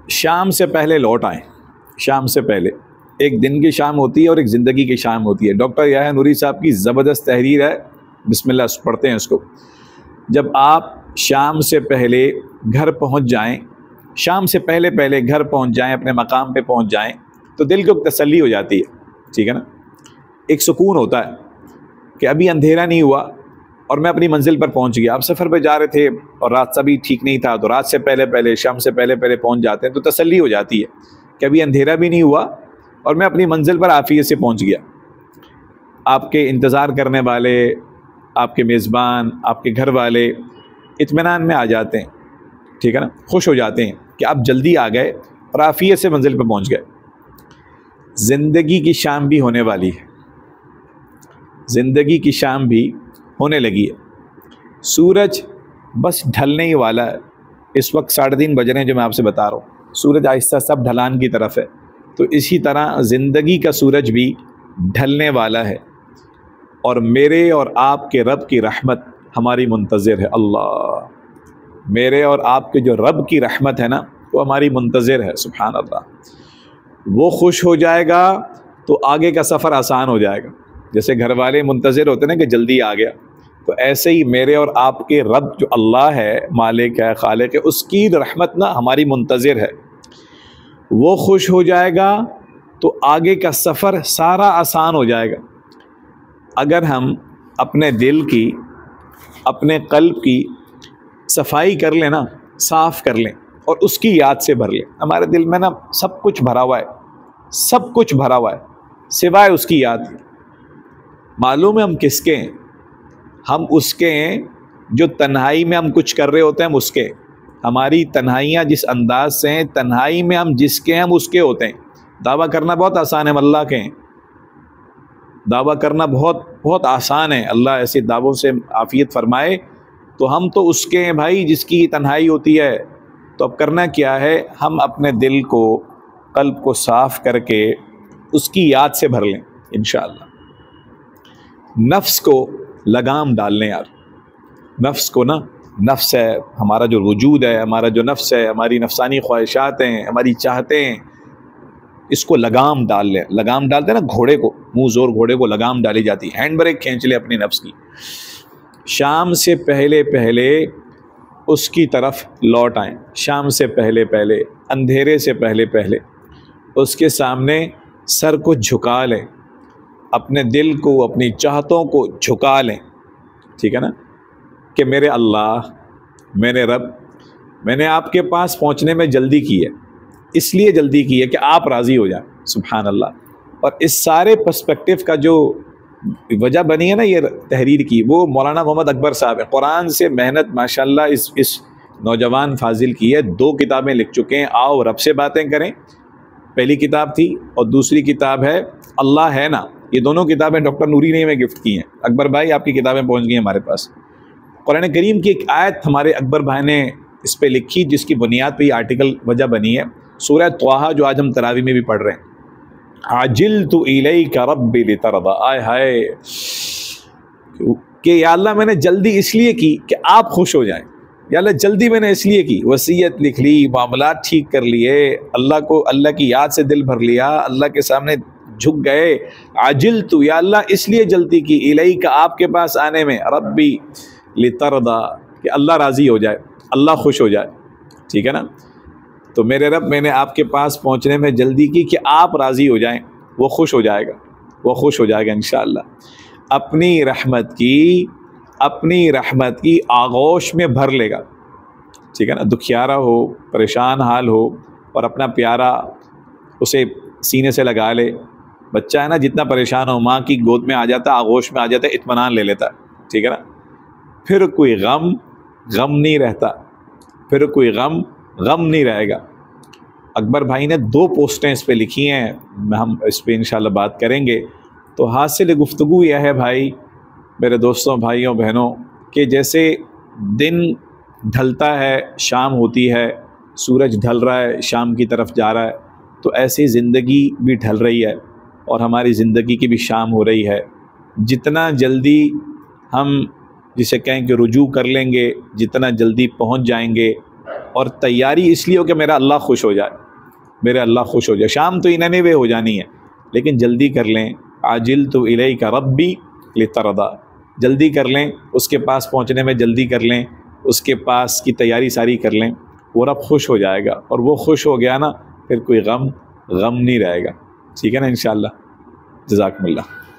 شام سے پہلے لوٹ آئیں. شام سے پہلے ایک دن کی شام ہوتی ہے اور ایک زندگی کی شام ہوتی ہے. ڈاکٹر یحییٰ نوری صاحب کی زبردست تحریر ہے, بسم اللہ پڑھتے ہیں اس کو. جب آپ شام سے پہلے گھر پہنچ جائیں, شام سے پہلے پہلے گھر پہنچ جائیں, اپنے مقام پہ پہنچ جائیں, تو دل کو تسلی ہو جاتی ہے, ٹھیک ہے نا. ایک سکون ہوتا ہے کہ ابھی اندھیرا نہیں ہوا اور میں اپنی منزل پر پہنچ گیا. آپ سفر پہ جا رہے تھے اور راستہ بھی ٹھیک نہیں تھا, تو رات سے پہلے پہلے, شام سے پہلے پہلے پہنچ جاتے ہیں, تو تسلی ہو جاتی ہے کہ ابھی اندھیرا بھی نہیں ہوا اور میں اپنی منزل پر عافیت سے پہنچ گیا. آپ کے انتظار کرنے والے, آپ کے میزبان, آپ کے گھر والے اطمینان میں آ جاتے ہیں, ٹھیک ہے نا, خوش ہو جاتے ہیں کہ آپ جلدی آ گئے اور عافیت سے منزل پہ پہنچ گئے. زندگی کی شام بھی ہونے والی ہے, زندگی کی شام بھی ہونے لگی ہے. سورج بس ڈھلنے ہی والا ہے. اس وقت 3:30 بج رہے ہیں جو میں آپ سے بتا رہا ہوں. سورج آہستہ سب ڈھلان کی طرف ہے. تو اسی طرح زندگی کا سورج بھی ڈھلنے والا ہے, اور میرے اور آپ کے رب کی رحمت ہماری منتظر ہے. اللہ, میرے اور آپ کے جو رب کی رحمت ہے نا, وہ ہماری منتظر ہے. سبحان اللہ. وہ خوش ہو جائے گا تو آگے کا سفر آسان ہو جائے گا. جیسے گھر والے منتظر ہوتے ہیں نا کہ جلدی آ گیا, تو ایسے ہی میرے اور آپ کے رب جو اللہ ہے, مالک ہے, خالق ہے, اس کی رحمت نا ہماری منتظر ہے. وہ خوش ہو جائے گا تو آگے کا سفر سارا آسان ہو جائے گا. اگر ہم اپنے دل کی, اپنے قلب کی صفائی کر لیں نا, صاف کر لیں اور اس کی یاد سے بھر لیں. ہمارے دل میں نا سب کچھ بھرا ہوا ہے, سب کچھ بھرا ہوا ہے سوائے اس کی یاد. معلوم ہے ہم کس کے ہیں؟ ہم اس کے ہیں جو تنہائی میں ہم کچھ کر رہے ہوتے ہیں, ہم اس کے. ہماری تنہائیاں جس انداز سے ہیں, تنہائی میں ہم جس کے ہیں ہم اس کے ہوتے ہیں. دعویٰ کرنا بہت آسان ہے, ہم اللہ کے ہیں. دعویٰ کرنا بہت بہت آسان ہے, اللہ ایسے دعووں سے عافیت فرمائے. تو ہم تو اس کے ہیں بھائی جس کی تنہائی ہوتی ہے. تو اب کرنا کیا ہے, ہم اپنے دل کو, قلب کو صاف کر کے اس کی یاد سے بھر لیں انشاءاللہ. نفس کو لگام ڈال لیں یار. نفس کو نا, نفس ہے ہمارا جو وجود ہے, ہمارا جو نفس ہے, ہماری نفسانی خواہشات ہیں, ہماری چاہتے ہیں, اس کو لگام ڈال لیں. لگام ڈالتے ہیں نا گھوڑے کو, منہ زور گھوڑے کو لگام ڈالی جاتی ہے. ہینڈ بریک کھینچ لے اپنی نفس کی. شام سے پہلے پہلے اس کی طرف لوٹ آئیں. شام سے پہلے پہلے, اندھیرے سے پہلے پہلے اس کے سامنے سر کو جھکا لیں, اپنے دل کو, اپنی چاہتوں کو جھکا لیں, ٹھیک ہے نا, کہ میرے اللہ, میرے رب, میں نے آپ کے پاس پہنچنے میں جلدی کی ہے, اس لیے جلدی کی ہے کہ آپ راضی ہو جائیں. سبحان اللہ. اور اس سارے پرسپیکٹیو کا جو وجہ بنی ہے نا یہ تحریر کی, وہ مولانا محمد اکبر صاحب ہے. قرآن سے محنت ماشاءاللہ اس نوجوان فاضل کی ہے. 2 کتابیں لکھ چکے ہیں. آؤ رب سے باتیں کریں, پہلی کتاب تھی, اور دوسری کتاب ہے اللہ ہے نا. یہ دونوں کتابیں ڈاکٹر نوری نے ہمیں گفٹ کی ہیں. اکبر بھائی آپ کی کتابیں پہنچ گئی ہیں ہمارے پاس. قرآن کریم کی ایک آیت ہمارے اکبر بھائی نے اس پہ لکھی, جس کی بنیاد پہ یہ آرٹیکل وجہ بنی ہے. سورہ طٰہٰ جو آج ہم تراویح میں بھی پڑھ رہے ہیں. عجلت الیک ربی لترضی. آئے ہائے, کہ یا اللہ میں نے جلدی اس لیے کی کہ آپ خوش ہو جائیں. یا اللہ جلدی میں نے اس لیے کی, وصیت لکھ لی, معاملات ٹھیک کر لیے, اللہ کو, اللہ کی یاد سے دل بھر لیا, اللہ کے سامنے جھک گئے. عجلت, یا اللہ اس لیے جلدی کی, الیک آپ کے پاس آنے میں, ربی لترضی کہ اللہ راضی ہو جائے, اللہ خوش ہو جائے, ٹھیک ہے نا. تو میرے رب میں نے آپ کے پاس پہنچنے میں جلدی کی کہ آپ راضی ہو جائیں. وہ خوش ہو جائے گا, وہ خوش ہو جائے گا انشاءاللہ. اپنی رحمت کی آغوش میں بھر لے گا, ٹھیک ہے نا. دکھیارا ہو, پریشان حال ہو, اور اپنا پیارا اسے سینے سے لگا لے. بچہ ہے نا, جتنا پریشان ہو ماں کی گود میں آ جاتا, آغوش میں آ جاتا, اطمینان لے لیتا, ٹھیک ہے نا. پھر کوئی غم نہیں رہتا, پھر کوئی غم نہیں رہے گا. اکبر بھائی نے 2 پوسٹیں اس پہ لکھی ہیں, ہم اس پہ انشاءاللہ بات کریں گے. تو حاصل گفتگو یہ ہے بھائی, میرے دوستوں, بھائیوں, بہنوں, کہ جیسے دن ڈھلتا ہے, شام ہوتی ہے, سورج ڈھل رہا ہے, شام کی طرف جا رہا ہے, تو ایسی زندگی بھی ڈھل رہی ہے اور ہماری زندگی کی بھی شام ہو رہی ہے. جتنا جلدی ہم جسے کہیں کہ رجوع کر لیں گے, جتنا جلدی پہنچ جائیں گے اور تیاری اس لیے ہو کہ میرا اللہ خوش ہو جائے، میرے اللہ خوش ہو جائے. شام تو نینوے ہو جانی ہے، لیکن جلدی کر لیں. عاجلت الیک ربی لترضی، جلدی کر لیں، اس کے پاس پہنچنے میں جلدی کر لیں، اس کے پاس کی تیاری ساری کر لیں. وہ رب خوش ہو جائے گا، اور وہ خوش ہو گیا نا پھر کوئی غم نہیں رہے گا. ٹھیک ہے نا انشاءاللہ. جزاکم اللہ.